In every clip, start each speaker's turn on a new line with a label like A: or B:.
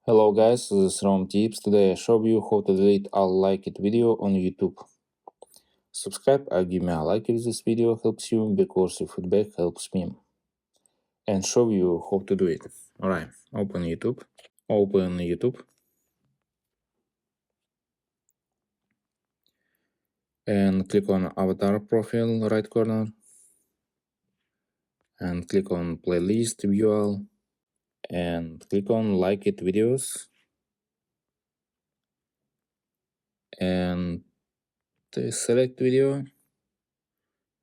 A: Hello guys, this is Rom Tips. Today I show you how to delete a liked video on YouTube. Subscribe or give me a like if this video helps you, because your feedback helps me. And show you how to do it. Alright, open YouTube. And click on avatar profile right corner. And click on playlist view all. And click on liked videos. And select video.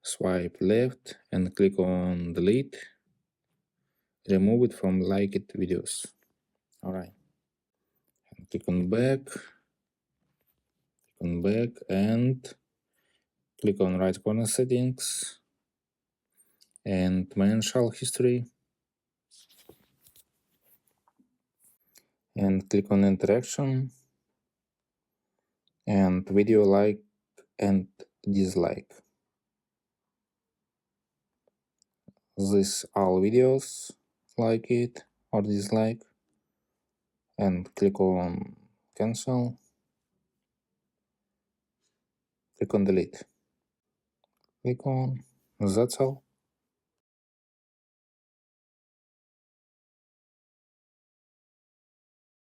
A: Swipe left and click on delete. Remove it from liked videos. Alright. Click on back and click on right corner settings and manage all history and click on interaction and video like and dislike. This all videos like it or dislike, and click on cancel, click on delete, click on, that's all.